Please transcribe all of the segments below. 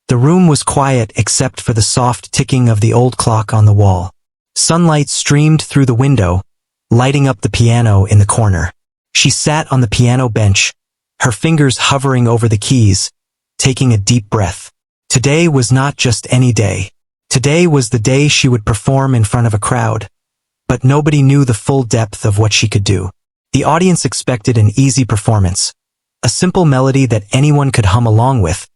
The room was quiet except for the soft ticking of the old clock on the wall. Sunlight streamed through the window, lighting up the piano in the corner. She sat on the piano bench, her fingers hovering over the keys, taking a deep breath. Today was not just any day. Today was the day she would perform in front of a crowd. But nobody knew the full depth of what she could do. The audience expected an easy performance, a simple melody that anyone could hum along with,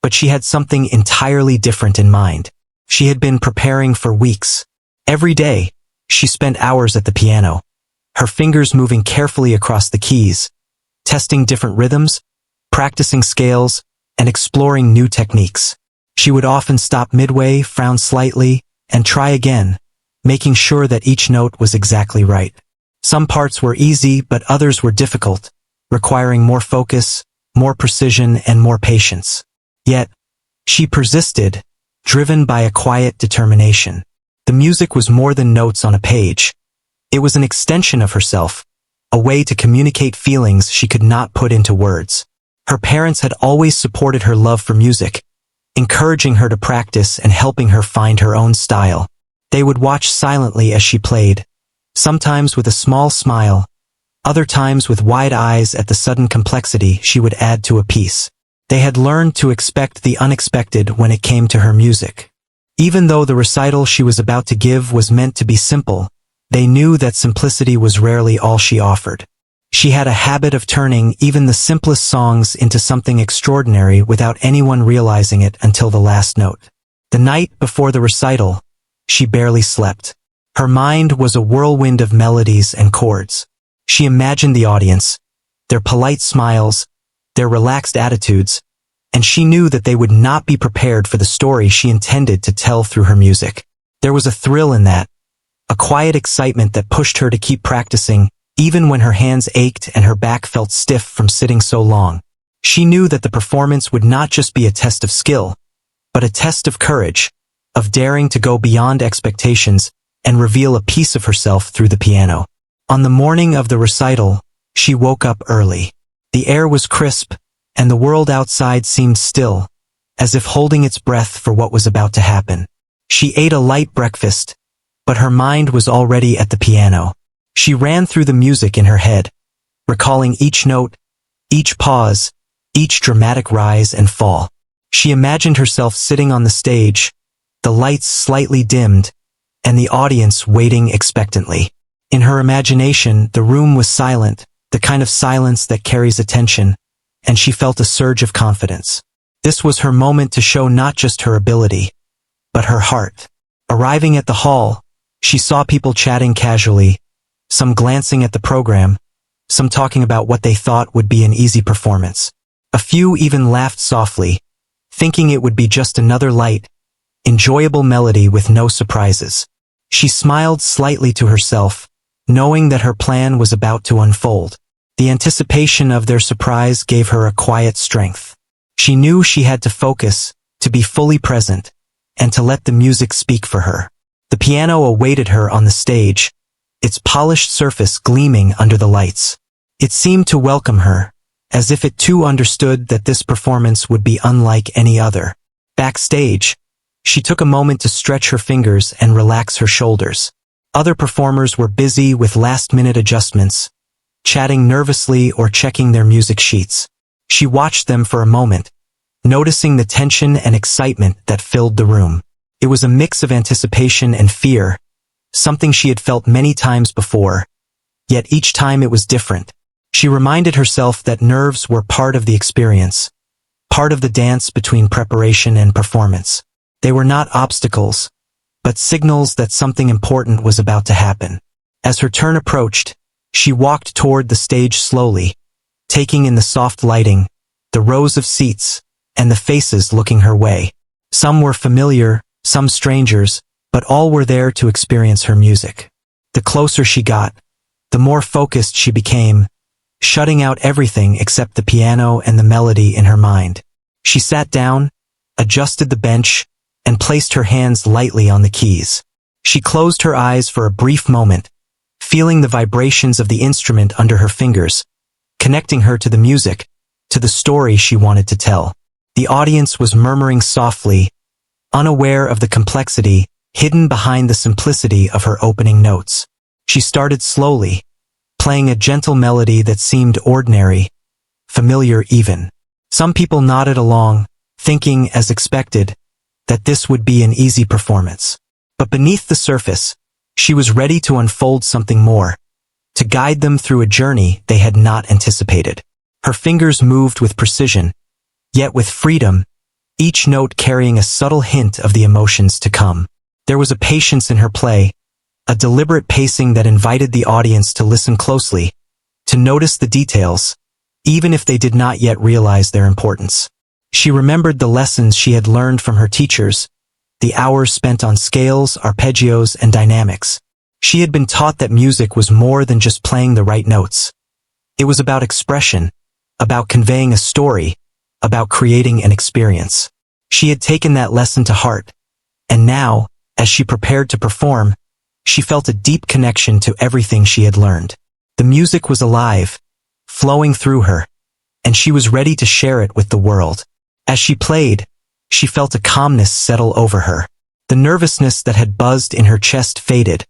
but she had something entirely different in mind. She had been preparing for weeks. Every day, she spent hours at the piano, her fingers moving carefully across the keys, testing different rhythms, practicing scales, and exploring new techniques. She would often stop midway, frown slightly, and try again, making sure that each note was exactly right. Some parts were easy, but others were difficult, requiring more focus, more precision, and more patience. Yet, she persisted, driven by a quiet determination. The music was more than notes on a page. It was an extension of herself, a way to communicate feelings she could not put into words. Her parents had always supported her love for music, encouraging her to practice and helping her find her own style. They would watch silently as she played, sometimes with a small smile, other times with wide eyes at the sudden complexity she would add to a piece. They had learned to expect the unexpected when it came to her music. Even though the recital she was about to give was meant to be simple, they knew that simplicity was rarely all she offered. She had a habit of turning even the simplest songs into something extraordinary without anyone realizing it until the last note. The night before the recital, she barely slept. Her mind was a whirlwind of melodies and chords. She imagined the audience, their polite smiles, their relaxed attitudes, and she knew that they would not be prepared for the story she intended to tell through her music. There was a thrill in that, a quiet excitement that pushed her to keep practicing, even when her hands ached and her back felt stiff from sitting so long. She knew that the performance would not just be a test of skill, but a test of courage, of daring to go beyond expectations and reveal a piece of herself through the piano. On the morning of the recital, she woke up early. The air was crisp, and the world outside seemed still, as if holding its breath for what was about to happen. She ate a light breakfast, but her mind was already at the piano. She ran through the music in her head, recalling each note, each pause, each dramatic rise and fall. She imagined herself sitting on the stage, the lights slightly dimmed, and the audience waiting expectantly. In her imagination, the room was silent, the kind of silence that carries attention, and she felt a surge of confidence. This was her moment to show not just her ability, but her heart. Arriving at the hall, she saw people chatting casually, some glancing at the program, some talking about what they thought would be an easy performance. A few even laughed softly, thinking it would be just another light, enjoyable melody with no surprises. She smiled slightly to herself, knowing that her plan was about to unfold. The anticipation of their surprise gave her a quiet strength. She knew she had to focus, to be fully present, and to let the music speak for her. The piano awaited her on the stage, its polished surface gleaming under the lights. It seemed to welcome her, as if it too understood that this performance would be unlike any other. Backstage, she took a moment to stretch her fingers and relax her shoulders. Other performers were busy with last-minute adjustments, chatting nervously or checking their music sheets. She watched them for a moment, noticing the tension and excitement that filled the room. It was a mix of anticipation and fear, something she had felt many times before, yet each time it was different. She reminded herself that nerves were part of the experience, part of the dance between preparation and performance. They were not obstacles, but signals that something important was about to happen. As her turn approached, she walked toward the stage slowly, taking in the soft lighting, the rows of seats, and the faces looking her way. Some were familiar, some strangers, but all were there to experience her music. The closer she got, the more focused she became, shutting out everything except the piano and the melody in her mind. She sat down, adjusted the bench, and placed her hands lightly on the keys. She closed her eyes for a brief moment, feeling the vibrations of the instrument under her fingers, connecting her to the music, to the story she wanted to tell. The audience was murmuring softly, unaware of the complexity hidden behind the simplicity of her opening notes. She started slowly, playing a gentle melody that seemed ordinary, familiar even. Some people nodded along, thinking, as expected, that this would be an easy performance. But beneath the surface, she was ready to unfold something more, to guide them through a journey they had not anticipated. Her fingers moved with precision, yet with freedom, each note carrying a subtle hint of the emotions to come. There was a patience in her play, a deliberate pacing that invited the audience to listen closely, to notice the details, even if they did not yet realize their importance. She remembered the lessons she had learned from her teachers, the hours spent on scales, arpeggios, and dynamics. She had been taught that music was more than just playing the right notes. It was about expression, about conveying a story, about creating an experience. She had taken that lesson to heart, and now, as she prepared to perform, she felt a deep connection to everything she had learned. The music was alive, flowing through her, and she was ready to share it with the world. As she played, she felt a calmness settle over her. The nervousness that had buzzed in her chest faded,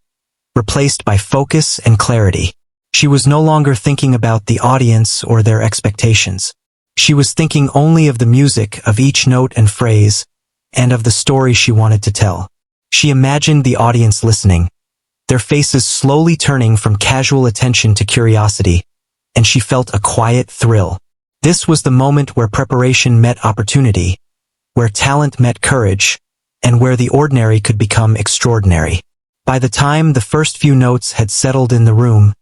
replaced by focus and clarity. She was no longer thinking about the audience or their expectations. She was thinking only of the music of each note and phrase, and of the story she wanted to tell. She imagined the audience listening, their faces slowly turning from casual attention to curiosity, and she felt a quiet thrill. This was the moment where preparation met opportunity, where talent met courage, and where the ordinary could become extraordinary. By the time the first few notes had settled in the room,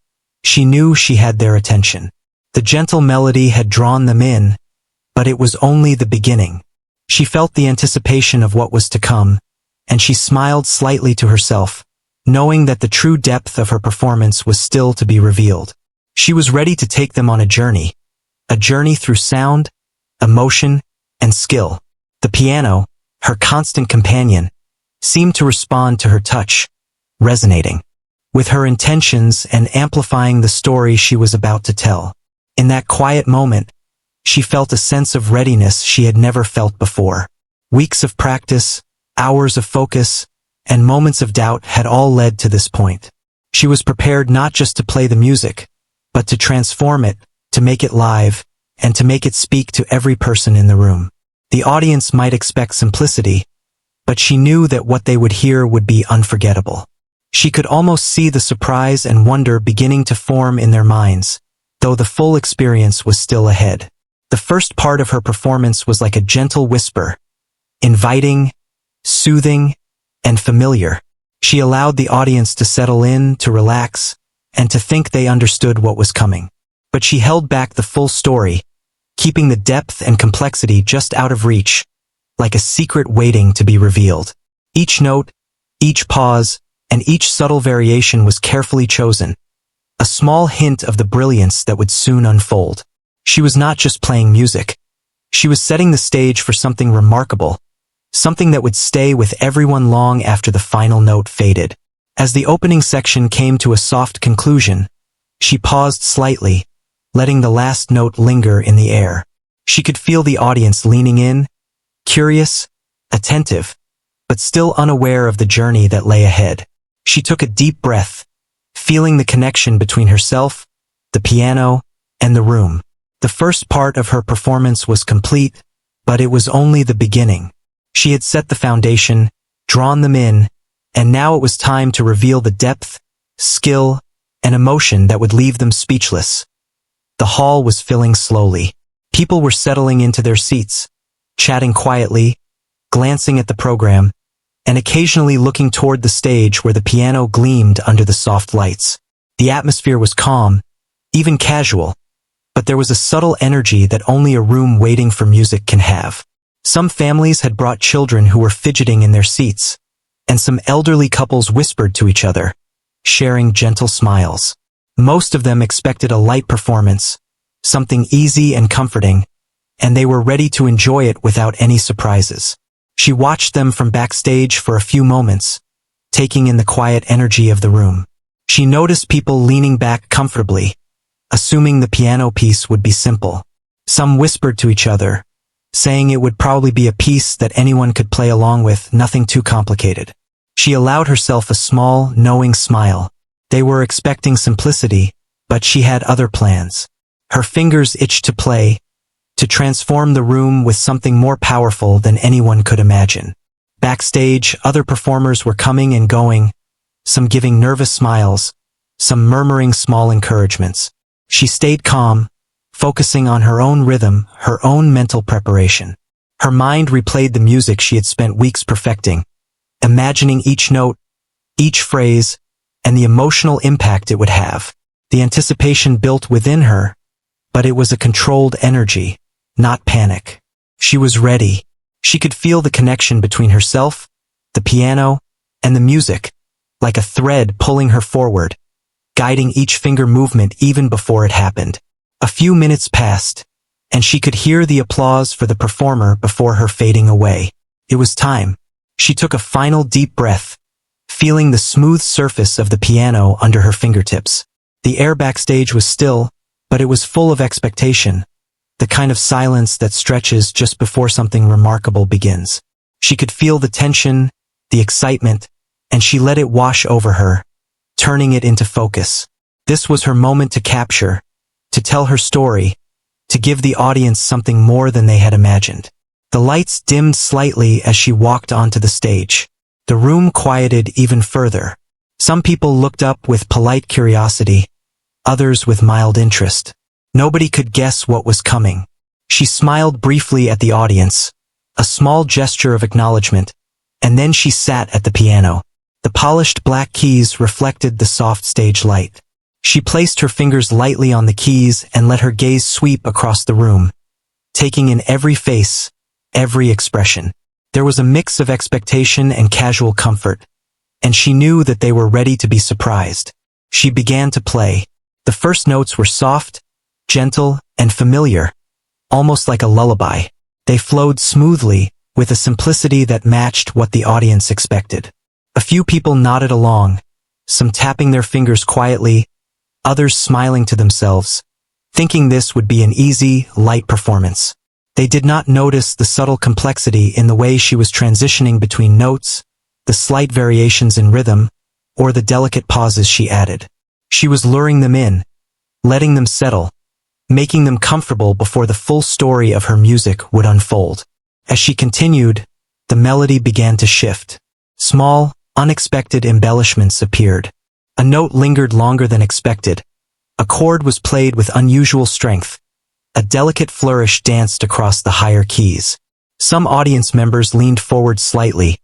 she knew she had their attention. The gentle melody had drawn them in, but it was only the beginning. She felt the anticipation of what was to come, and she smiled slightly to herself, knowing that the true depth of her performance was still to be revealed. She was ready to take them on a journey through sound, emotion, and skill. The piano, her constant companion, seemed to respond to her touch, resonating with her intentions and amplifying the story she was about to tell. In that quiet moment, she felt a sense of readiness she had never felt before. Weeks of practice, hours of focus, and moments of doubt had all led to this point. She was prepared not just to play the music, but to transform it, to make it live, and to make it speak to every person in the room. The audience might expect simplicity, but she knew that what they would hear would be unforgettable. She could almost see the surprise and wonder beginning to form in their minds, though the full experience was still ahead. The first part of her performance was like a gentle whisper, inviting, soothing, and familiar. She allowed the audience to settle in, to relax, and to think they understood what was coming. But she held back the full story, keeping the depth and complexity just out of reach, like a secret waiting to be revealed. Each note, each pause, and each subtle variation was carefully chosen, a small hint of the brilliance that would soon unfold. She was not just playing music. She was setting the stage for something remarkable, something that would stay with everyone long after the final note faded. As the opening section came to a soft conclusion, she paused slightly, letting the last note linger in the air. She could feel the audience leaning in, curious, attentive, but still unaware of the journey that lay ahead. She took a deep breath, feeling the connection between herself, the piano, and the room. The first part of her performance was complete, but it was only the beginning. She had set the foundation, drawn them in, and now it was time to reveal the depth, skill, and emotion that would leave them speechless. The hall was filling slowly. People were settling into their seats, chatting quietly, glancing at the program, and occasionally looking toward the stage where the piano gleamed under the soft lights. The atmosphere was calm, even casual, but there was a subtle energy that only a room waiting for music can have. Some families had brought children who were fidgeting in their seats, and some elderly couples whispered to each other, sharing gentle smiles. Most of them expected a light performance, something easy and comforting, and they were ready to enjoy it without any surprises. She watched them from backstage for a few moments, taking in the quiet energy of the room. She noticed people leaning back comfortably, assuming the piano piece would be simple. Some whispered to each other, saying it would probably be a piece that anyone could play along with, nothing too complicated. She allowed herself a small, knowing smile. They were expecting simplicity, but she had other plans. Her fingers itched to play, to transform the room with something more powerful than anyone could imagine. Backstage, other performers were coming and going, some giving nervous smiles, some murmuring small encouragements. She stayed calm, focusing on her own rhythm, her own mental preparation. Her mind replayed the music she had spent weeks perfecting, imagining each note, each phrase, and the emotional impact it would have. The anticipation built within her, but it was a controlled energy, not panic. She was ready. She could feel the connection between herself, the piano, and the music, like a thread pulling her forward, guiding each finger movement even before it happened. A few minutes passed, and she could hear the applause for the performer before her fading away. It was time. She took a final deep breath, feeling the smooth surface of the piano under her fingertips. The air backstage was still, but it was full of expectation, the kind of silence that stretches just before something remarkable begins. She could feel the tension, the excitement, and she let it wash over her, turning it into focus. This was her moment to capture, to tell her story, to give the audience something more than they had imagined. The lights dimmed slightly as she walked onto the stage. The room quieted even further. Some people looked up with polite curiosity, others with mild interest. Nobody could guess what was coming. She smiled briefly at the audience, a small gesture of acknowledgement, and then she sat at the piano. The polished black keys reflected the soft stage light. She placed her fingers lightly on the keys and let her gaze sweep across the room, taking in every face, every expression. There was a mix of expectation and casual comfort, and she knew that they were ready to be surprised. She began to play. The first notes were soft, gentle, and familiar, almost like a lullaby. They flowed smoothly, with a simplicity that matched what the audience expected. A few people nodded along, some tapping their fingers quietly, others smiling to themselves, thinking this would be an easy, light performance. They did not notice the subtle complexity in the way she was transitioning between notes, the slight variations in rhythm, or the delicate pauses she added. She was luring them in, letting them settle, making them comfortable before the full story of her music would unfold. As she continued, the melody began to shift. Small, unexpected embellishments appeared. A note lingered longer than expected. A chord was played with unusual strength. A delicate flourish danced across the higher keys. Some audience members leaned forward slightly,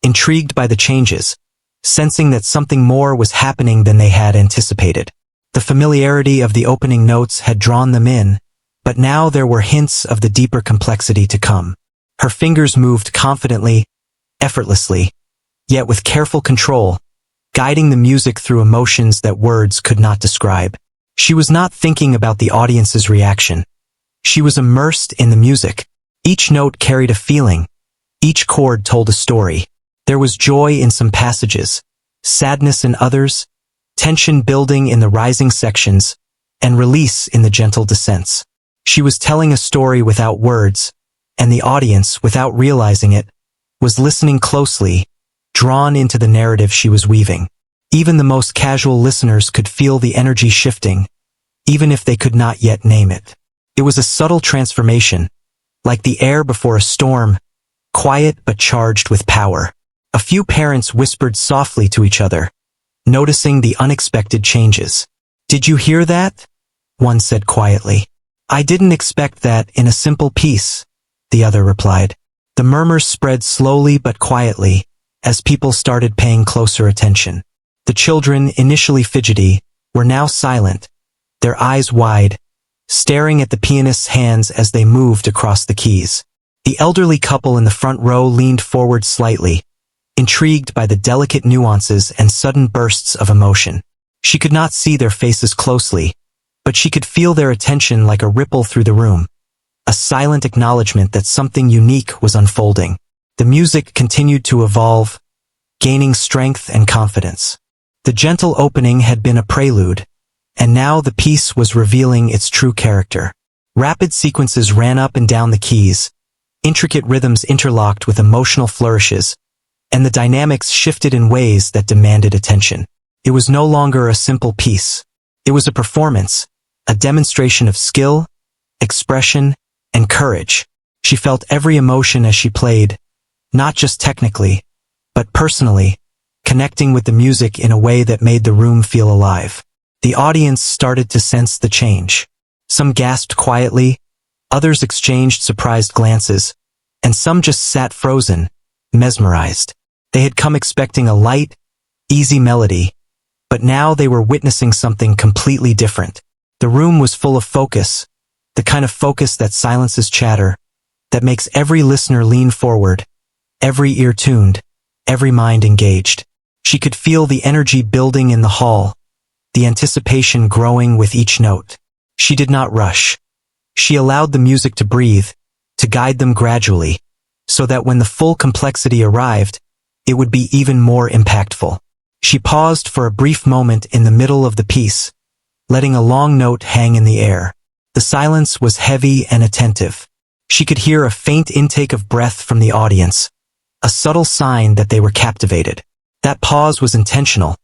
intrigued by the changes, sensing that something more was happening than they had anticipated. The familiarity of the opening notes had drawn them in, but now there were hints of the deeper complexity to come. Her fingers moved confidently, effortlessly, yet with careful control, guiding the music through emotions that words could not describe. She was not thinking about the audience's reaction. She was immersed in the music. Each note carried a feeling. Each chord told a story. There was joy in some passages, sadness in others, tension building in the rising sections, and release in the gentle descents. She was telling a story without words, and the audience, without realizing it, was listening closely, drawn into the narrative she was weaving. Even the most casual listeners could feel the energy shifting, even if they could not yet name it. It was a subtle transformation, like the air before a storm, quiet but charged with power. A few parents whispered softly to each other, noticing the unexpected changes. "Did you hear that?" one said quietly. "I didn't expect that in a simple piece," the other replied. The murmurs spread slowly but quietly, as people started paying closer attention. The children, initially fidgety, were now silent, their eyes wide, staring at the pianist's hands as they moved across the keys. The elderly couple in the front row leaned forward slightly, intrigued by the delicate nuances and sudden bursts of emotion. She could not see their faces closely, but she could feel their attention like a ripple through the room, a silent acknowledgement that something unique was unfolding. The music continued to evolve, gaining strength and confidence. The gentle opening had been a prelude, and now the piece was revealing its true character. Rapid sequences ran up and down the keys, Intricate rhythms interlocked with emotional flourishes, and the dynamics shifted in ways that demanded attention. It was no longer a simple piece. It was a performance, a demonstration of skill, expression, and courage. She felt every emotion as she played, not just technically, but personally, connecting with the music in a way that made the room feel alive. The audience started to sense the change. Some gasped quietly, others exchanged surprised glances, and some just sat frozen, mesmerized. They had come expecting a light, easy melody, but now they were witnessing something completely different. The room was full of focus, the kind of focus that silences chatter, that makes every listener lean forward, every ear tuned, every mind engaged. She could feel the energy building in the hall, the anticipation growing with each note. She did not rush. She allowed the music to breathe, to guide them gradually, so that when the full complexity arrived, it would be even more impactful. She paused for a brief moment in the middle of the piece, letting a long note hang in the air. The silence was heavy and attentive. She could hear a faint intake of breath from the audience, a subtle sign that they were captivated. That pause was intentional,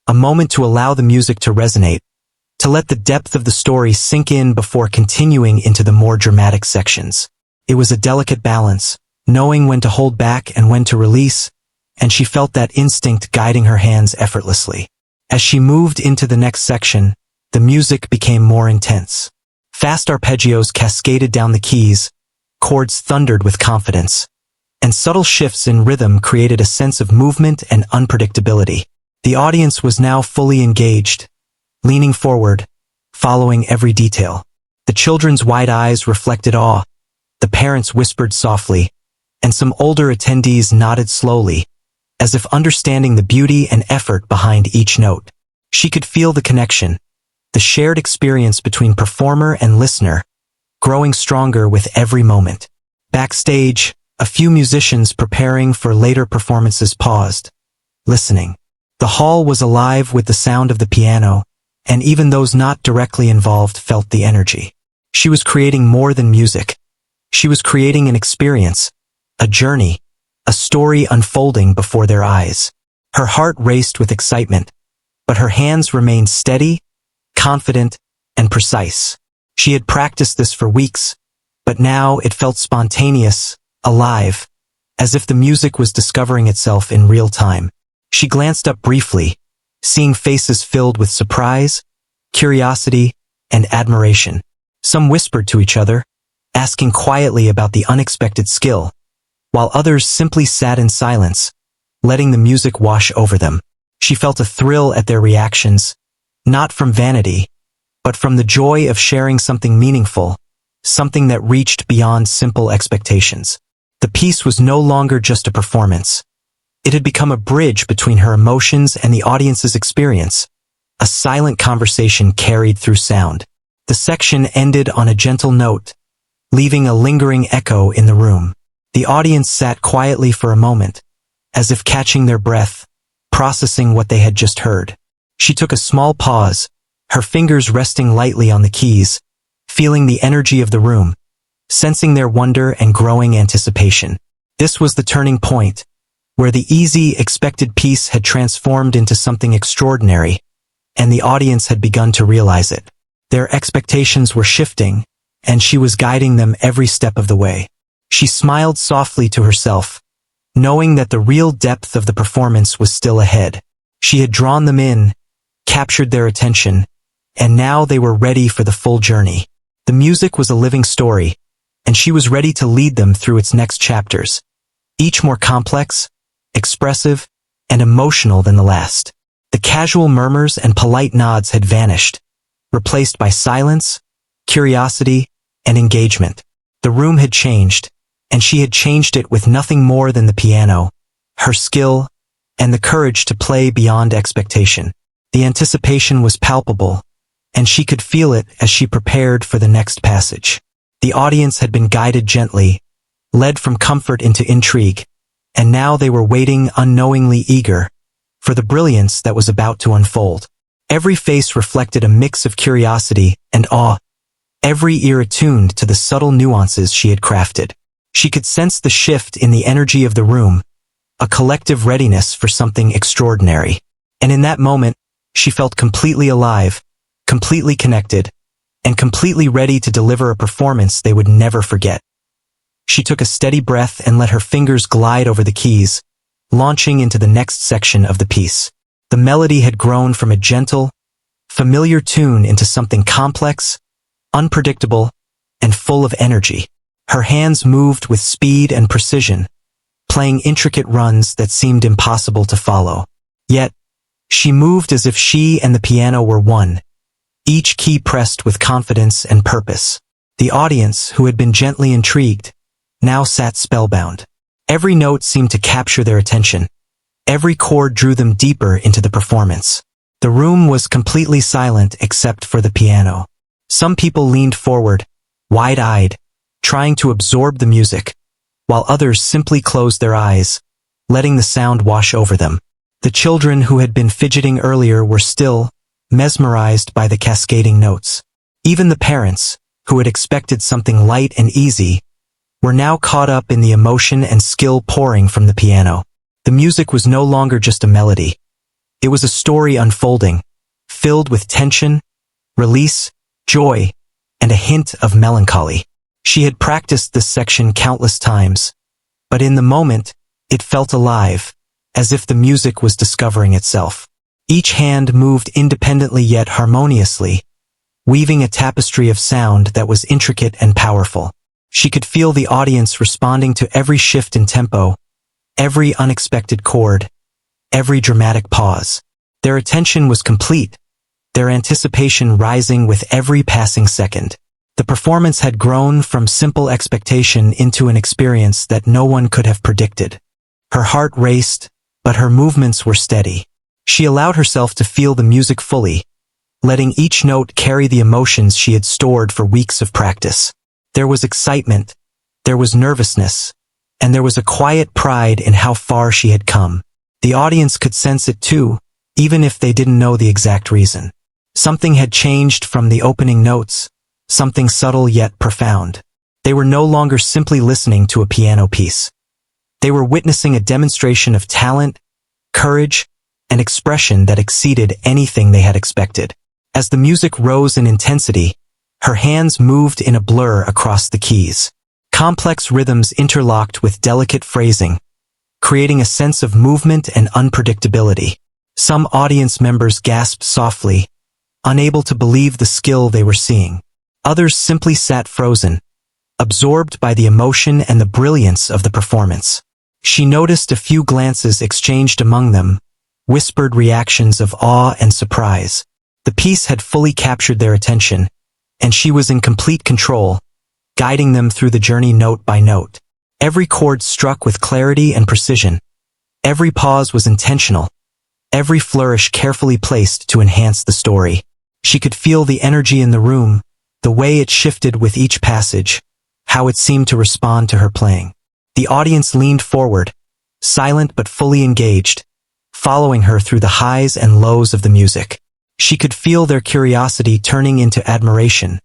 a moment to allow the music to resonate, to let the depth of the story sink in before continuing into the more dramatic sections. It was a delicate balance, knowing when to hold back and when to release, and she felt that instinct guiding her hands effortlessly. As she moved into the next section, the music became more intense. Fast arpeggios cascaded down the keys, chords thundered with confidence, and subtle shifts in rhythm created a sense of movement and unpredictability. The audience was now fully engaged, leaning forward, following every detail. The children's wide eyes reflected awe, the parents whispered softly, and some older attendees nodded slowly, as if understanding the beauty and effort behind each note. She could feel the connection, the shared experience between performer and listener, growing stronger with every moment. Backstage, a few musicians preparing for later performances paused, listening. The hall was alive with the sound of the piano, and even those not directly involved felt the energy. She was creating more than music. She was creating an experience, a journey, a story unfolding before their eyes. Her heart raced with excitement, but her hands remained steady, confident, and precise. She had practiced this for weeks, but now it felt spontaneous, alive, as if the music was discovering itself in real time. She glanced up briefly, seeing faces filled with surprise, curiosity, and admiration. Some whispered to each other, asking quietly about the unexpected skill, while others simply sat in silence, letting the music wash over them. She felt a thrill at their reactions, not from vanity, but from the joy of sharing something meaningful, something that reached beyond simple expectations. The piece was no longer just a performance. It had become a bridge between her emotions and the audience's experience, a silent conversation carried through sound. The section ended on a gentle note, leaving a lingering echo in the room. The audience sat quietly for a moment, as if catching their breath, processing what they had just heard. She took a small pause, her fingers resting lightly on the keys, feeling the energy of the room, sensing their wonder and growing anticipation. This was the turning point, where the easy, expected piece had transformed into something extraordinary, and the audience had begun to realize it. Their expectations were shifting, and she was guiding them every step of the way. She smiled softly to herself, knowing that the real depth of the performance was still ahead. She had drawn them in, captured their attention, and now they were ready for the full journey. The music was a living story, and she was ready to lead them through its next chapters, each more complex, expressive, and emotional than the last. The casual murmurs and polite nods had vanished, replaced by silence, curiosity, and engagement. The room had changed, and she had changed it with nothing more than the piano, her skill, and the courage to play beyond expectation. The anticipation was palpable, and she could feel it as she prepared for the next passage. The audience had been guided gently, led from comfort into intrigue, and now they were waiting unknowingly eager for the brilliance that was about to unfold. Every face reflected a mix of curiosity and awe, every ear attuned to the subtle nuances she had crafted. She could sense the shift in the energy of the room, a collective readiness for something extraordinary. And in that moment, she felt completely alive, completely connected, and completely ready to deliver a performance they would never forget. She took a steady breath and let her fingers glide over the keys, launching into the next section of the piece. The melody had grown from a gentle, familiar tune into something complex, unpredictable, and full of energy. Her hands moved with speed and precision, playing intricate runs that seemed impossible to follow. Yet, she moved as if she and the piano were one, each key pressed with confidence and purpose. The audience, who had been gently intrigued, now sat spellbound. Every note seemed to capture their attention. Every chord drew them deeper into the performance. The room was completely silent except for the piano. Some people leaned forward, wide-eyed, trying to absorb the music, while others simply closed their eyes, letting the sound wash over them. The children who had been fidgeting earlier were still mesmerized by the cascading notes. Even the parents, who had expected something light and easy, were now caught up in the emotion and skill pouring from the piano. The music was no longer just a melody. It was a story unfolding, filled with tension, release, joy, and a hint of melancholy. She had practiced this section countless times, but in the moment, it felt alive, as if the music was discovering itself. Each hand moved independently yet harmoniously, weaving a tapestry of sound that was intricate and powerful. She could feel the audience responding to every shift in tempo, every unexpected chord, every dramatic pause. Their attention was complete, their anticipation rising with every passing second. The performance had grown from simple expectation into an experience that no one could have predicted. Her heart raced, but her movements were steady. She allowed herself to feel the music fully, letting each note carry the emotions she had stored for weeks of practice. There was excitement, there was nervousness, and there was a quiet pride in how far she had come. The audience could sense it too, even if they didn't know the exact reason. Something had changed from the opening notes, something subtle yet profound. They were no longer simply listening to a piano piece. They were witnessing a demonstration of talent, courage, and expression that exceeded anything they had expected. As the music rose in intensity, her hands moved in a blur across the keys. Complex rhythms interlocked with delicate phrasing, creating a sense of movement and unpredictability. Some audience members gasped softly, unable to believe the skill they were seeing. Others simply sat frozen, absorbed by the emotion and the brilliance of the performance. She noticed a few glances exchanged among them, whispered reactions of awe and surprise. The piece had fully captured their attention, and she was in complete control, guiding them through the journey note by note. Every chord struck with clarity and precision. Every pause was intentional, every flourish carefully placed to enhance the story. She could feel the energy in the room, the way it shifted with each passage, how it seemed to respond to her playing. The audience leaned forward, silent but fully engaged, following her through the highs and lows of the music. She could feel their curiosity turning into admiration,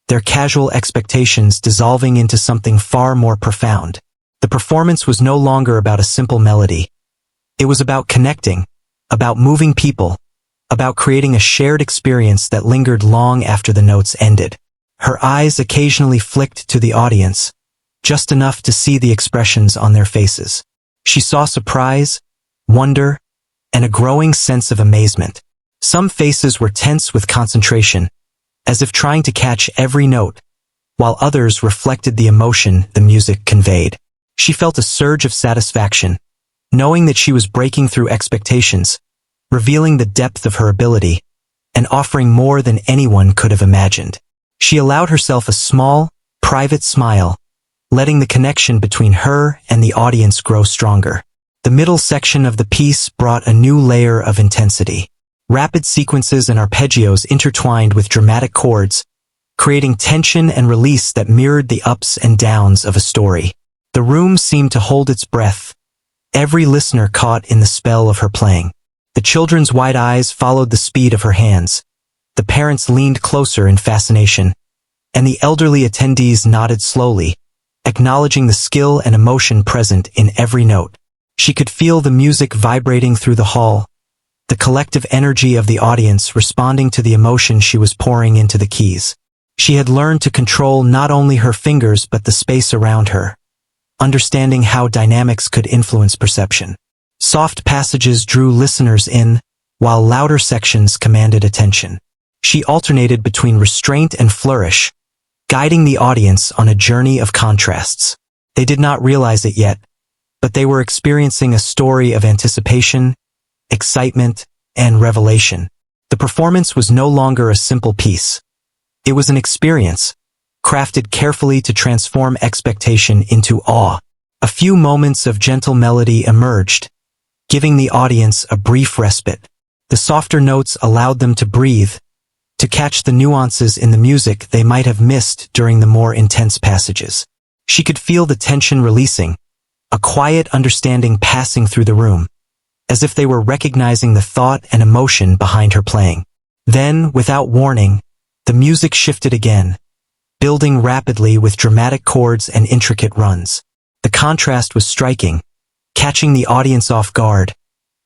their casual expectations dissolving into something far more profound. The performance was no longer about a simple melody. It was about connecting, about moving people, about creating a shared experience that lingered long after the notes ended. Her eyes occasionally flicked to the audience, just enough to see the expressions on their faces. She saw surprise, wonder, and a growing sense of amazement. Some faces were tense with concentration, as if trying to catch every note, while others reflected the emotion the music conveyed. She felt a surge of satisfaction, knowing that she was breaking through expectations, revealing the depth of her ability, and offering more than anyone could have imagined. She allowed herself a small, private smile, letting the connection between her and the audience grow stronger. The middle section of the piece brought a new layer of intensity. Rapid sequences and arpeggios intertwined with dramatic chords, creating tension and release that mirrored the ups and downs of a story. The room seemed to hold its breath, every listener caught in the spell of her playing. The children's wide eyes followed the speed of her hands, the parents leaned closer in fascination, and the elderly attendees nodded slowly, acknowledging the skill and emotion present in every note. She could feel the music vibrating through the hall, the collective energy of the audience responding to the emotion she was pouring into the keys. She had learned to control not only her fingers but the space around her, understanding how dynamics could influence perception. Soft passages drew listeners in, while louder sections commanded attention. She alternated between restraint and flourish, guiding the audience on a journey of contrasts. They did not realize it yet, but they were experiencing a story of anticipation, excitement, and revelation. The performance was no longer a simple piece. It was an experience, crafted carefully to transform expectation into awe. A few moments of gentle melody emerged, giving the audience a brief respite. The softer notes allowed them to breathe, to catch the nuances in the music they might have missed during the more intense passages. She could feel the tension releasing, a quiet understanding passing through the room, as if they were recognizing the thought and emotion behind her playing. Then, without warning, the music shifted again, building rapidly with dramatic chords and intricate runs. The contrast was striking, catching the audience off guard,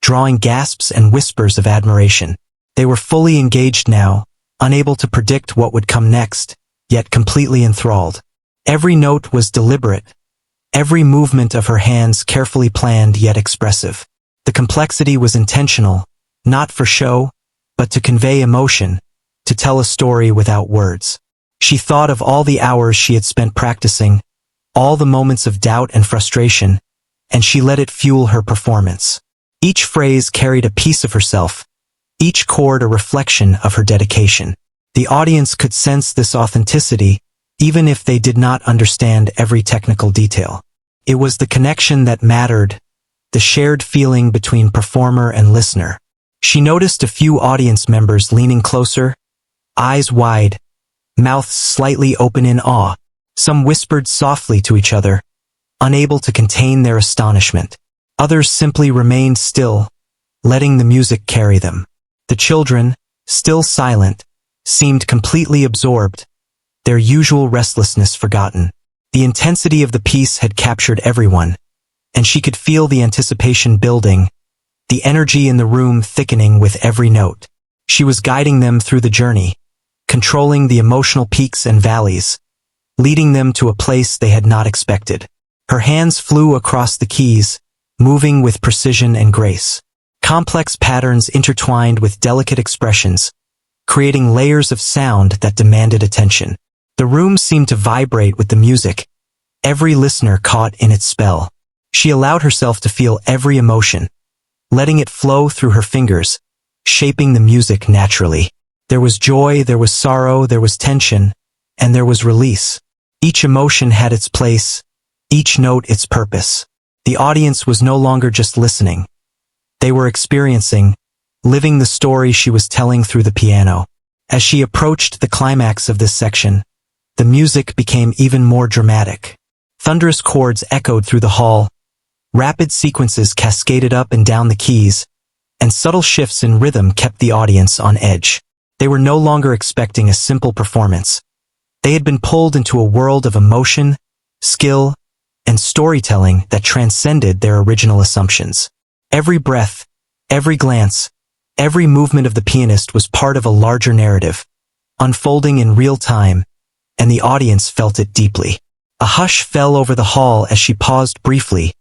drawing gasps and whispers of admiration. They were fully engaged now, unable to predict what would come next, yet completely enthralled. Every note was deliberate, every movement of her hands carefully planned yet expressive. The complexity was intentional, not for show, but to convey emotion, to tell a story without words. She thought of all the hours she had spent practicing, all the moments of doubt and frustration, and she let it fuel her performance. Each phrase carried a piece of herself, each chord a reflection of her dedication. The audience could sense this authenticity, even if they did not understand every technical detail. It was the connection that mattered, the shared feeling between performer and listener. She noticed a few audience members leaning closer, eyes wide, mouths slightly open in awe. Some whispered softly to each other, unable to contain their astonishment. Others simply remained still, letting the music carry them. The children, still silent, seemed completely absorbed, their usual restlessness forgotten. The intensity of the piece had captured everyone, and she could feel the anticipation building, the energy in the room thickening with every note. She was guiding them through the journey, controlling the emotional peaks and valleys, leading them to a place they had not expected. Her hands flew across the keys, moving with precision and grace. Complex patterns intertwined with delicate expressions, creating layers of sound that demanded attention. The room seemed to vibrate with the music, every listener caught in its spell. She allowed herself to feel every emotion, letting it flow through her fingers, shaping the music naturally. There was joy, there was sorrow, there was tension, and there was release. Each emotion had its place, each note its purpose. The audience was no longer just listening. They were experiencing, living the story she was telling through the piano. As she approached the climax of this section, the music became even more dramatic. Thunderous chords echoed through the hall, rapid sequences cascaded up and down the keys, and subtle shifts in rhythm kept the audience on edge. They were no longer expecting a simple performance. They had been pulled into a world of emotion, skill, and storytelling that transcended their original assumptions. Every breath, every glance, every movement of the pianist was part of a larger narrative, unfolding in real time, and the audience felt it deeply. A hush fell over the hall as she paused briefly,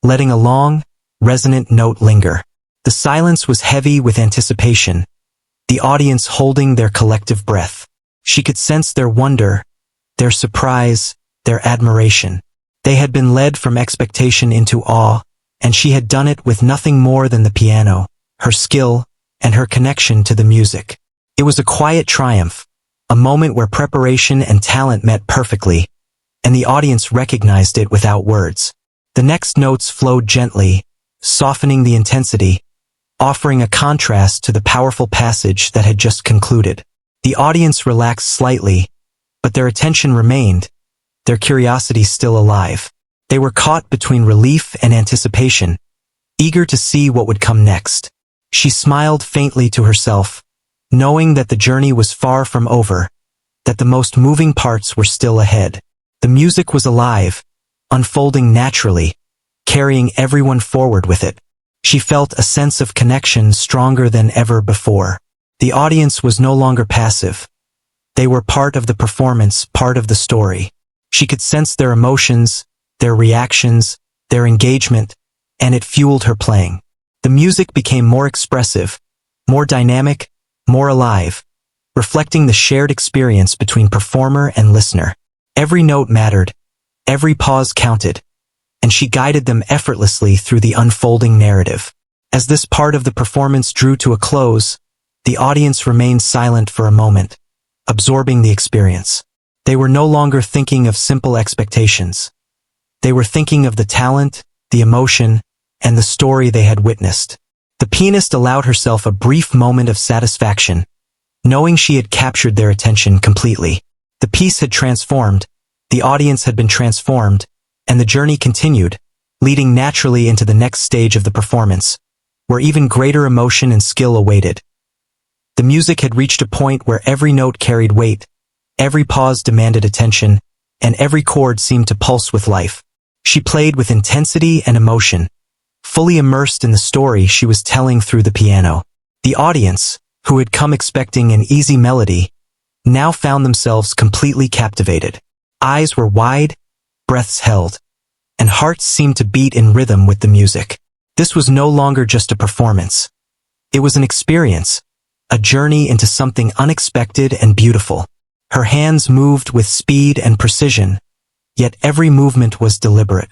letting a long, resonant note linger. The silence was heavy with anticipation, the audience holding their collective breath. She could sense their wonder, their surprise, their admiration. They had been led from expectation into awe, and she had done it with nothing more than the piano, her skill, and her connection to the music. It was a quiet triumph, a moment where preparation and talent met perfectly, and the audience recognized it without words. The next notes flowed gently, softening the intensity, offering a contrast to the powerful passage that had just concluded. The audience relaxed slightly, but their attention remained, their curiosity still alive. They were caught between relief and anticipation, eager to see what would come next. She smiled faintly to herself, knowing that the journey was far from over, that the most moving parts were still ahead. The music was alive, unfolding naturally, carrying everyone forward with it. She felt a sense of connection stronger than ever before. The audience was no longer passive. They were part of the performance, part of the story. She could sense their emotions, their reactions, their engagement, and it fueled her playing. The music became more expressive, more dynamic, more alive, reflecting the shared experience between performer and listener. Every note mattered, every pause counted, and she guided them effortlessly through the unfolding narrative. As this part of the performance drew to a close, the audience remained silent for a moment, absorbing the experience. They were no longer thinking of simple expectations. They were thinking of the talent, the emotion, and the story they had witnessed. The pianist allowed herself a brief moment of satisfaction, knowing she had captured their attention completely. The piece had transformed, the audience had been transformed, and the journey continued, leading naturally into the next stage of the performance, where even greater emotion and skill awaited. The music had reached a point where every note carried weight, every pause demanded attention, and every chord seemed to pulse with life. She played with intensity and emotion, fully immersed in the story she was telling through the piano. The audience, who had come expecting an easy melody, now found themselves completely captivated. Eyes were wide, breaths held, and hearts seemed to beat in rhythm with the music. This was no longer just a performance. It was an experience, a journey into something unexpected and beautiful. Her hands moved with speed and precision, yet every movement was deliberate.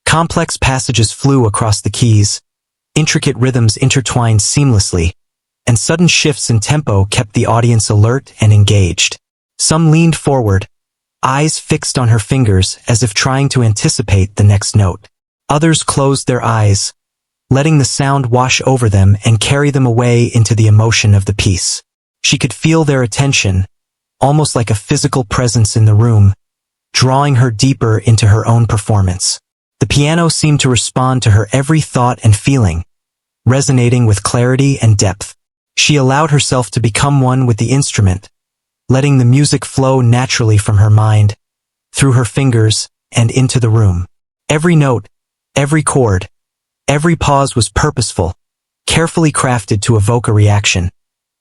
Complex passages flew across the keys, intricate rhythms intertwined seamlessly, and sudden shifts in tempo kept the audience alert and engaged. Some leaned forward, eyes fixed on her fingers as if trying to anticipate the next note. Others closed their eyes, letting the sound wash over them and carry them away into the emotion of the piece. She could feel their attention, almost like a physical presence in the room, drawing her deeper into her own performance. The piano seemed to respond to her every thought and feeling, resonating with clarity and depth. She allowed herself to become one with the instrument, letting the music flow naturally from her mind, through her fingers, and into the room. Every note, every chord, every pause was purposeful, carefully crafted to evoke a reaction,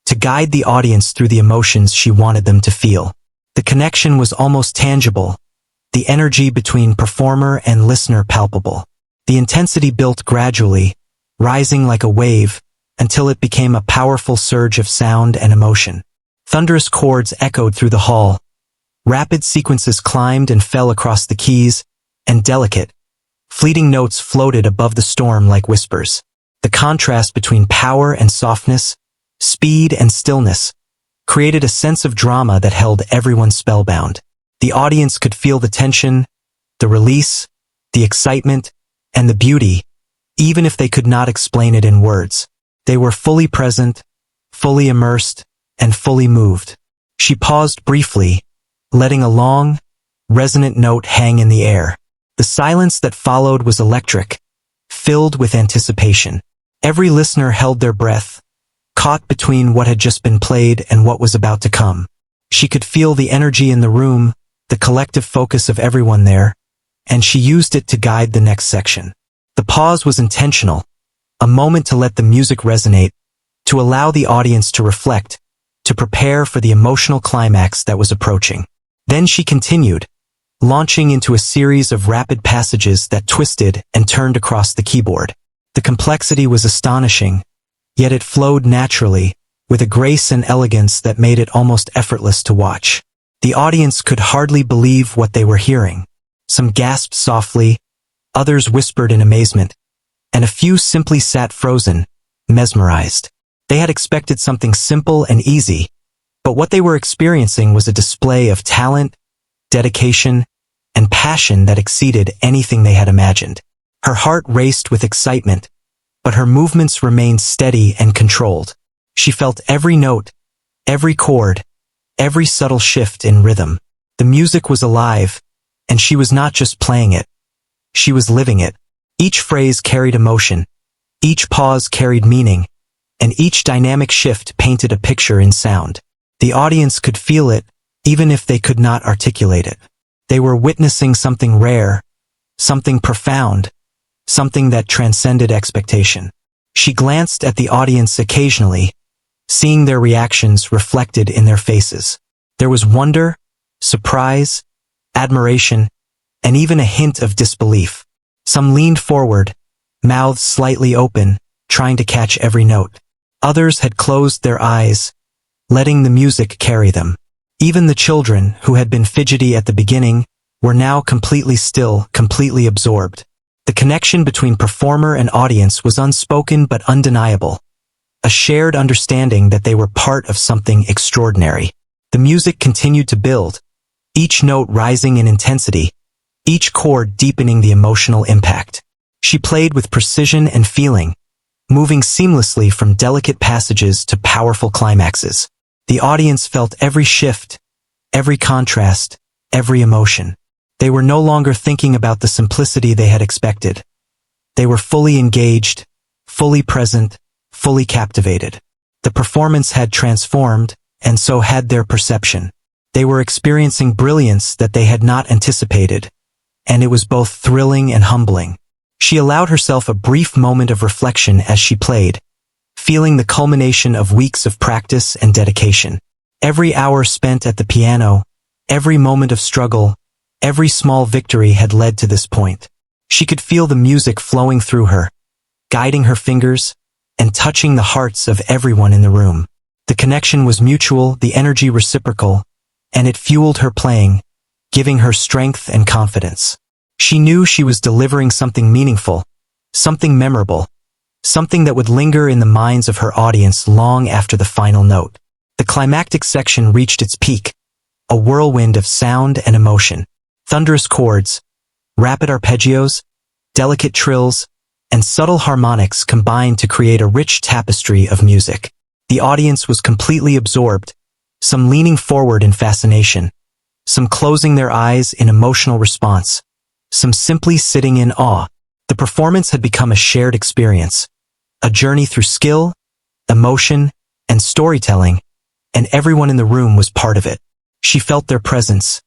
to guide the audience through the emotions she wanted them to feel. The connection was almost tangible, the energy between performer and listener palpable. The intensity built gradually, rising like a wave, until it became a powerful surge of sound and emotion. Thunderous chords echoed through the hall, rapid sequences climbed and fell across the keys, and delicate, fleeting notes floated above the storm like whispers. The contrast between power and softness, speed and stillness, created a sense of drama that held everyone spellbound. The audience could feel the tension, the release, the excitement, and the beauty, even if they could not explain it in words. They were fully present, fully immersed, and fully moved. She paused briefly, letting a long, resonant note hang in the air. The silence that followed was electric, filled with anticipation. Every listener held their breath, caught between what had just been played and what was about to come. She could feel the energy in the room, the collective focus of everyone there, and she used it to guide the next section. The pause was intentional, a moment to let the music resonate, to allow the audience to reflect, to prepare for the emotional climax that was approaching. Then she continued, launching into a series of rapid passages that twisted and turned across the keyboard. The complexity was astonishing, yet it flowed naturally, with a grace and elegance that made it almost effortless to watch. The audience could hardly believe what they were hearing. Some gasped softly, others whispered in amazement, and a few simply sat frozen, mesmerized. They had expected something simple and easy, but what they were experiencing was a display of talent, dedication, and passion that exceeded anything they had imagined. Her heart raced with excitement, but her movements remained steady and controlled. She felt every note, every chord, every subtle shift in rhythm. The music was alive, and she was not just playing it. She was living it. Each phrase carried emotion, each pause carried meaning, and each dynamic shift painted a picture in sound. The audience could feel it, even if they could not articulate it. They were witnessing something rare, something profound, something that transcended expectation. She glanced at the audience occasionally, seeing their reactions reflected in their faces. There was wonder, surprise, admiration, and even a hint of disbelief. Some leaned forward, mouths slightly open, trying to catch every note. Others had closed their eyes, letting the music carry them. Even the children, who had been fidgety at the beginning, were now completely still, completely absorbed. The connection between performer and audience was unspoken but undeniable. A shared understanding that they were part of something extraordinary. The music continued to build, each note rising in intensity, each chord deepening the emotional impact. She played with precision and feeling, moving seamlessly from delicate passages to powerful climaxes. The audience felt every shift, every contrast, every emotion. They were no longer thinking about the simplicity they had expected. They were fully engaged, fully present, fully captivated. The performance had transformed, and so had their perception. They were experiencing brilliance that they had not anticipated, and it was both thrilling and humbling. She allowed herself a brief moment of reflection as she played, feeling the culmination of weeks of practice and dedication. Every hour spent at the piano, every moment of struggle, every small victory had led to this point. She could feel the music flowing through her, guiding her fingers, and touching the hearts of everyone in the room. The connection was mutual, the energy reciprocal, and it fueled her playing, giving her strength and confidence. She knew she was delivering something meaningful, something memorable, something that would linger in the minds of her audience long after the final note. The climactic section reached its peak, a whirlwind of sound and emotion. Thunderous chords, rapid arpeggios, delicate trills, and subtle harmonics combined to create a rich tapestry of music. The audience was completely absorbed, some leaning forward in fascination, some closing their eyes in emotional response, some simply sitting in awe. The performance had become a shared experience, a journey through skill, emotion, and storytelling, and everyone in the room was part of it. She felt their presence,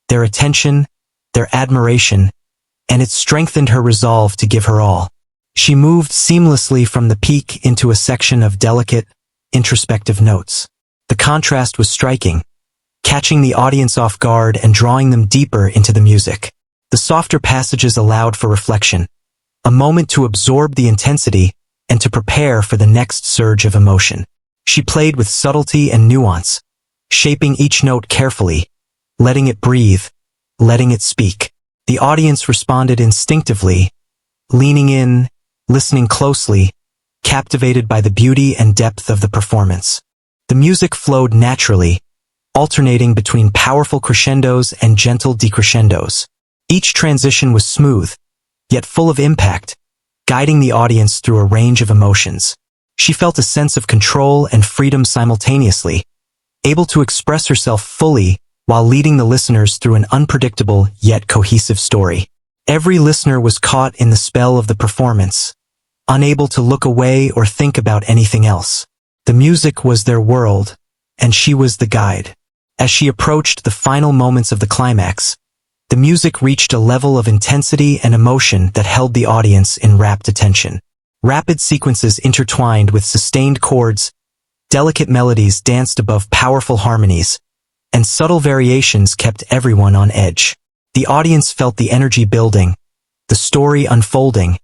their attention, their admiration, and it strengthened her resolve to give her all. She moved seamlessly from the peak into a section of delicate, introspective notes. The contrast was striking, catching the audience off guard and drawing them deeper into the music. The softer passages allowed for reflection, a moment to absorb the intensity and to prepare for the next surge of emotion. She played with subtlety and nuance, shaping each note carefully, letting it breathe, letting it speak. The audience responded instinctively, leaning in, listening closely, captivated by the beauty and depth of the performance. The music flowed naturally, alternating between powerful crescendos and gentle decrescendos. Each transition was smooth, yet full of impact, guiding the audience through a range of emotions. She felt a sense of control and freedom simultaneously, able to express herself fully while leading the listeners through an unpredictable yet cohesive story. Every listener was caught in the spell of the performance, unable to look away or think about anything else. The music was their world, and she was the guide. As she approached the final moments of the climax, the music reached a level of intensity and emotion that held the audience in rapt attention. Rapid sequences intertwined with sustained chords, delicate melodies danced above powerful harmonies, and subtle variations kept everyone on edge. The audience felt the energy building, the story unfolding,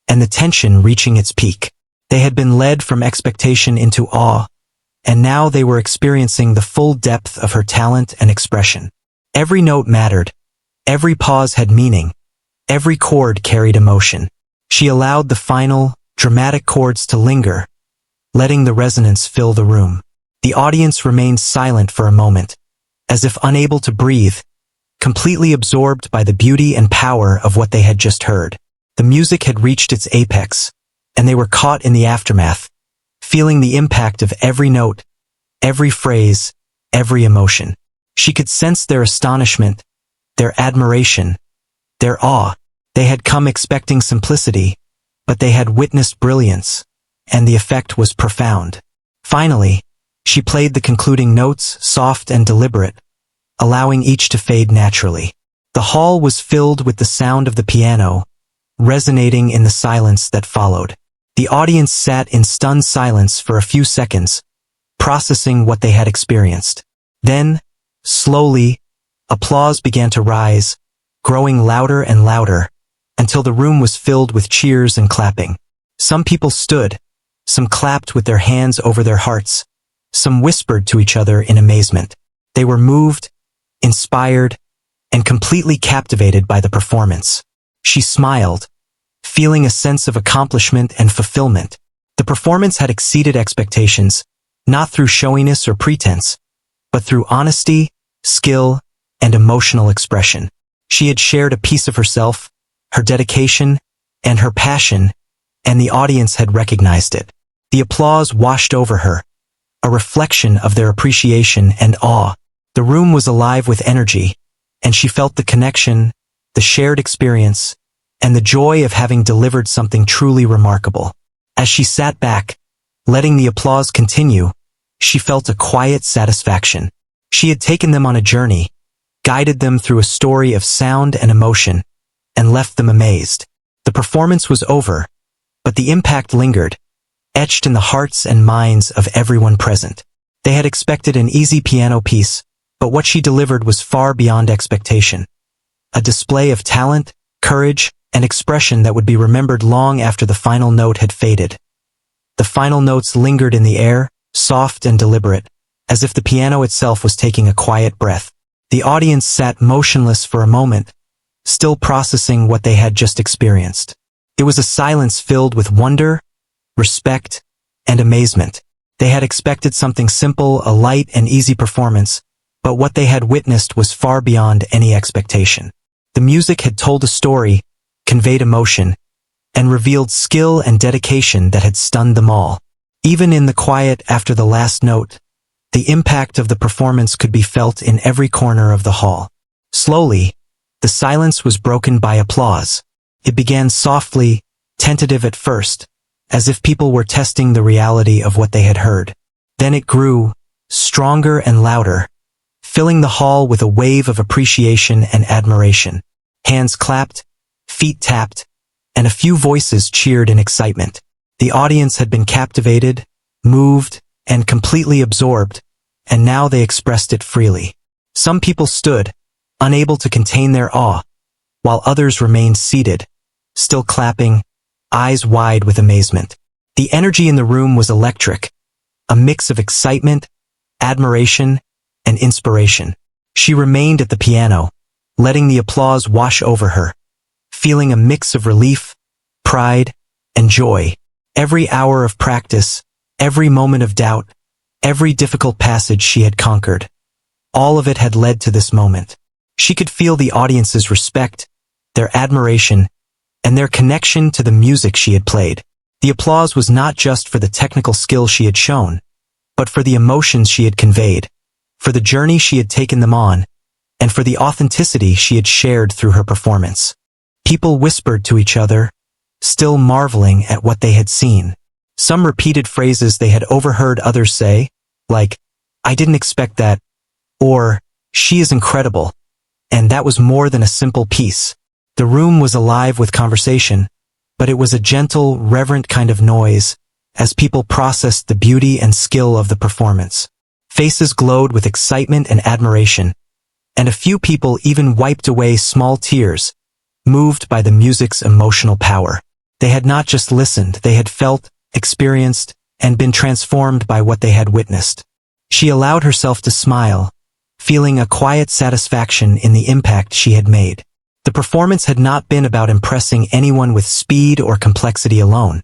and the tension reaching its peak. They had been led from expectation into awe, and now they were experiencing the full depth of her talent and expression. Every note mattered, every pause had meaning, every chord carried emotion. She allowed the final, dramatic chords to linger, letting the resonance fill the room. The audience remained silent for a moment, as if unable to breathe, completely absorbed by the beauty and power of what they had just heard. The music had reached its apex, and they were caught in the aftermath, feeling the impact of every note, every phrase, every emotion. She could sense their astonishment, their admiration, their awe. They had come expecting simplicity, but they had witnessed brilliance, and the effect was profound. Finally, she played the concluding notes, soft and deliberate, allowing each to fade naturally. The hall was filled with the sound of the piano, resonating in the silence that followed. The audience sat in stunned silence for a few seconds, processing what they had experienced. Then, slowly, applause began to rise, growing louder and louder, until the room was filled with cheers and clapping. Some people stood, some clapped with their hands over their hearts, some whispered to each other in amazement. They were moved, inspired, and completely captivated by the performance. She smiled, feeling a sense of accomplishment and fulfillment. The performance had exceeded expectations, not through showiness or pretense, but through honesty, skill, and emotional expression. She had shared a piece of herself, her dedication, and her passion, and the audience had recognized it. The applause washed over her, a reflection of their appreciation and awe. The room was alive with energy, and she felt the connection, the shared experience, and the joy of having delivered something truly remarkable. As she sat back, letting the applause continue, she felt a quiet satisfaction. She had taken them on a journey, guided them through a story of sound and emotion, and left them amazed. The performance was over, but the impact lingered, etched in the hearts and minds of everyone present. They had expected an easy piano piece, but what she delivered was far beyond expectation. A display of talent, courage, and expression that would be remembered long after the final note had faded. The final notes lingered in the air, soft and deliberate, as if the piano itself was taking a quiet breath. The audience sat motionless for a moment, still processing what they had just experienced. It was a silence filled with wonder, respect, and amazement. They had expected something simple, a light and easy performance, but what they had witnessed was far beyond any expectation. The music had told a story, conveyed emotion, and revealed skill and dedication that had stunned them all. Even in the quiet after the last note, the impact of the performance could be felt in every corner of the hall. Slowly, the silence was broken by applause. It began softly, tentative at first, as if people were testing the reality of what they had heard. Then it grew, stronger and louder, filling the hall with a wave of appreciation and admiration. Hands clapped, feet tapped, and a few voices cheered in excitement. The audience had been captivated, moved, and completely absorbed, and now they expressed it freely. Some people stood, unable to contain their awe, while others remained seated, still clapping, eyes wide with amazement. The energy in the room was electric, a mix of excitement, admiration, and inspiration. She remained at the piano, letting the applause wash over her, feeling a mix of relief, pride, and joy. Every hour of practice, every moment of doubt, every difficult passage she had conquered, all of it had led to this moment. She could feel the audience's respect, their admiration, and their connection to the music she had played. The applause was not just for the technical skill she had shown, but for the emotions she had conveyed, for the journey she had taken them on, and for the authenticity she had shared through her performance. People whispered to each other, still marveling at what they had seen. Some repeated phrases they had overheard others say, like, "I didn't expect that," or "She is incredible." And that was more than a simple piece. The room was alive with conversation, but it was a gentle, reverent kind of noise, as people processed the beauty and skill of the performance. Faces glowed with excitement and admiration, and a few people even wiped away small tears, moved by the music's emotional power. They had not just listened, they had felt, experienced, and been transformed by what they had witnessed. She allowed herself to smile, feeling a quiet satisfaction in the impact she had made. The performance had not been about impressing anyone with speed or complexity alone.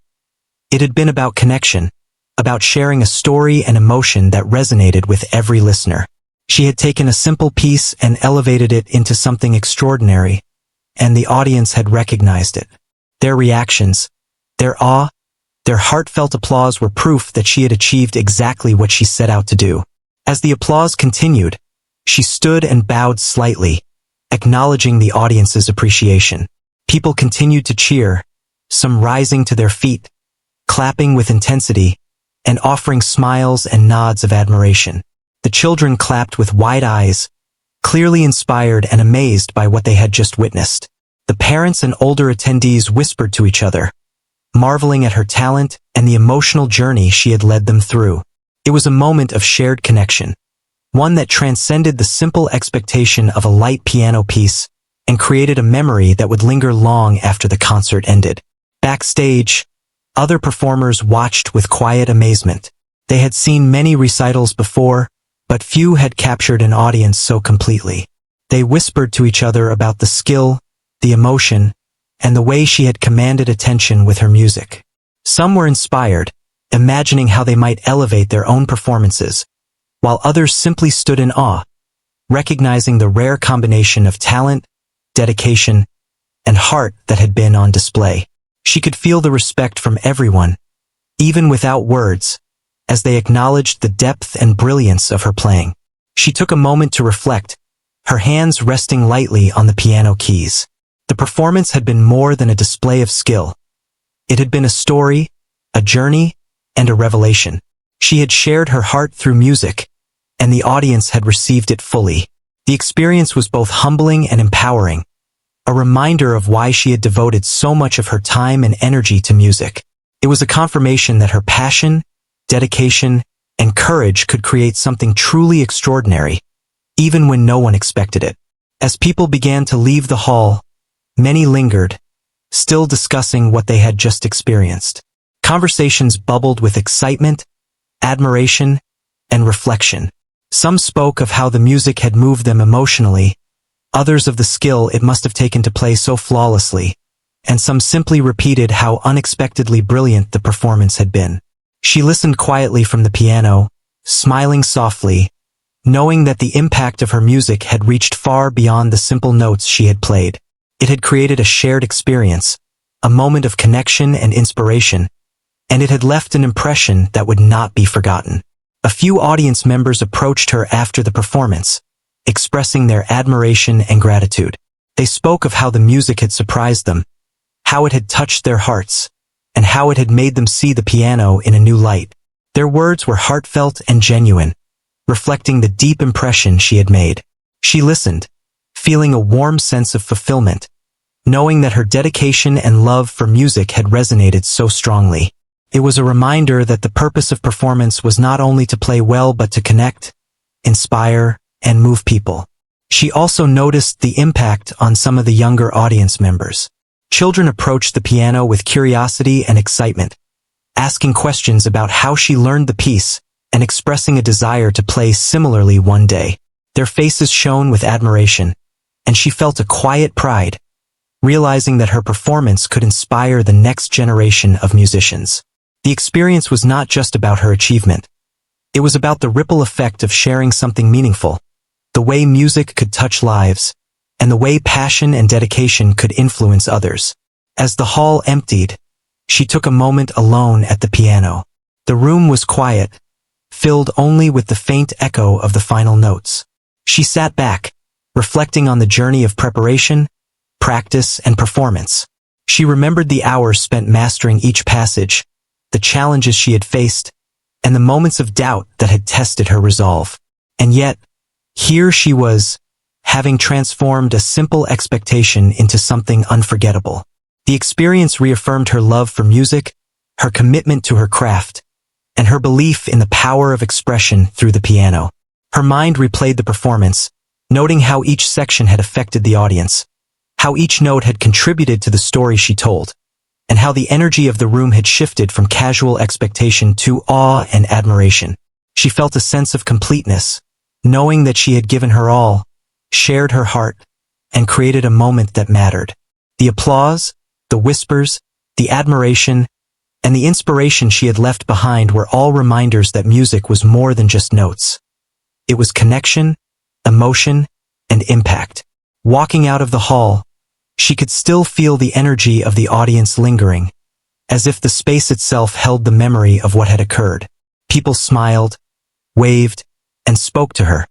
It had been about connection, about sharing a story and emotion that resonated with every listener. She had taken a simple piece and elevated it into something extraordinary, and the audience had recognized it. Their reactions, their awe, their heartfelt applause were proof that she had achieved exactly what she set out to do. As the applause continued, she stood and bowed slightly, acknowledging the audience's appreciation. People continued to cheer, some rising to their feet, clapping with intensity, and offering smiles and nods of admiration. The children clapped with wide eyes, clearly inspired and amazed by what they had just witnessed. The parents and older attendees whispered to each other, marveling at her talent and the emotional journey she had led them through. It was a moment of shared connection, one that transcended the simple expectation of a light piano piece and created a memory that would linger long after the concert ended. Backstage, other performers watched with quiet amazement. They had seen many recitals before, but few had captured an audience so completely. They whispered to each other about the skill, the emotion, and the way she had commanded attention with her music. Some were inspired, imagining how they might elevate their own performances, while others simply stood in awe, recognizing the rare combination of talent, dedication, and heart that had been on display. She could feel the respect from everyone, even without words, as they acknowledged the depth and brilliance of her playing. She took a moment to reflect, her hands resting lightly on the piano keys. The performance had been more than a display of skill. It had been a story, a journey, and a revelation. She had shared her heart through music, and the audience had received it fully. The experience was both humbling and empowering, a reminder of why she had devoted so much of her time and energy to music. It was a confirmation that her passion, dedication, and courage could create something truly extraordinary, even when no one expected it. As people began to leave the hall, many lingered, still discussing what they had just experienced. Conversations bubbled with excitement, admiration, and reflection. Some spoke of how the music had moved them emotionally, others of the skill it must have taken to play so flawlessly, and some simply repeated how unexpectedly brilliant the performance had been. She listened quietly from the piano, smiling softly, knowing that the impact of her music had reached far beyond the simple notes she had played. It had created a shared experience, a moment of connection and inspiration, and it had left an impression that would not be forgotten. A few audience members approached her after the performance, expressing their admiration and gratitude. They spoke of how the music had surprised them, how it had touched their hearts, and how it had made them see the piano in a new light. Their words were heartfelt and genuine, reflecting the deep impression she had made. She listened, feeling a warm sense of fulfillment, knowing that her dedication and love for music had resonated so strongly. It was a reminder that the purpose of performance was not only to play well but to connect, inspire, and move people. She also noticed the impact on some of the younger audience members. Children approached the piano with curiosity and excitement, asking questions about how she learned the piece and expressing a desire to play similarly one day. Their faces shone with admiration, and she felt a quiet pride, realizing that her performance could inspire the next generation of musicians. The experience was not just about her achievement. It was about the ripple effect of sharing something meaningful, the way music could touch lives, and the way passion and dedication could influence others. As the hall emptied, she took a moment alone at the piano. The room was quiet, filled only with the faint echo of the final notes. She sat back, reflecting on the journey of preparation, practice, and performance. She remembered the hours spent mastering each passage, the challenges she had faced, and the moments of doubt that had tested her resolve. And yet, here she was, having transformed a simple expectation into something unforgettable. The experience reaffirmed her love for music, her commitment to her craft, and her belief in the power of expression through the piano. Her mind replayed the performance, noting how each section had affected the audience, how each note had contributed to the story she told, and how the energy of the room had shifted from casual expectation to awe and admiration. She felt a sense of completeness, knowing that she had given her all, shared her heart, and created a moment that mattered. The applause, the whispers, the admiration, and the inspiration she had left behind were all reminders that music was more than just notes. It was connection, emotion, and impact. Walking out of the hall, she could still feel the energy of the audience lingering, as if the space itself held the memory of what had occurred. People smiled, waved, and spoke to her,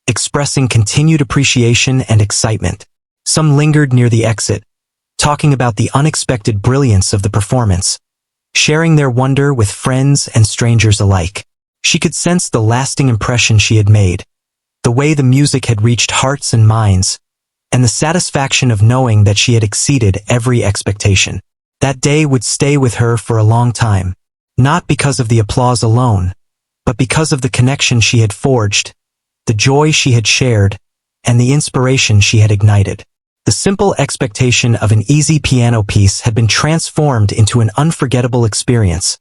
expressing continued appreciation and excitement. Some lingered near the exit, talking about the unexpected brilliance of the performance, sharing their wonder with friends and strangers alike. She could sense the lasting impression she had made, the way the music had reached hearts and minds, and the satisfaction of knowing that she had exceeded every expectation. That day would stay with her for a long time, not because of the applause alone, but because of the connection she had forged, the joy she had shared, and the inspiration she had ignited. The simple expectation of an easy piano piece had been transformed into an unforgettable experience,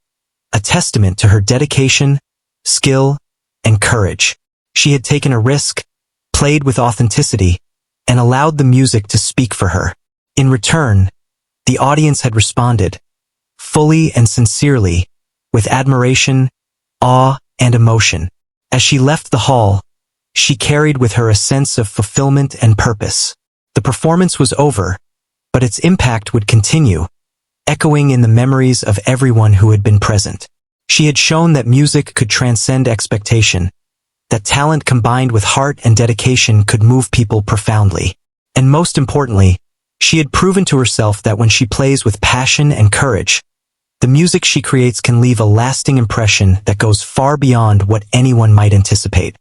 a testament to her dedication, skill, and courage. She had taken a risk, played with authenticity, and allowed the music to speak for her. In return, the audience had responded, fully and sincerely, with admiration, awe, and emotion. As she left the hall, she carried with her a sense of fulfillment and purpose. The performance was over, but its impact would continue, echoing in the memories of everyone who had been present. She had shown that music could transcend expectation, that talent combined with heart and dedication could move people profoundly. And most importantly, she had proven to herself that when she plays with passion and courage, the music she creates can leave a lasting impression that goes far beyond what anyone might anticipate.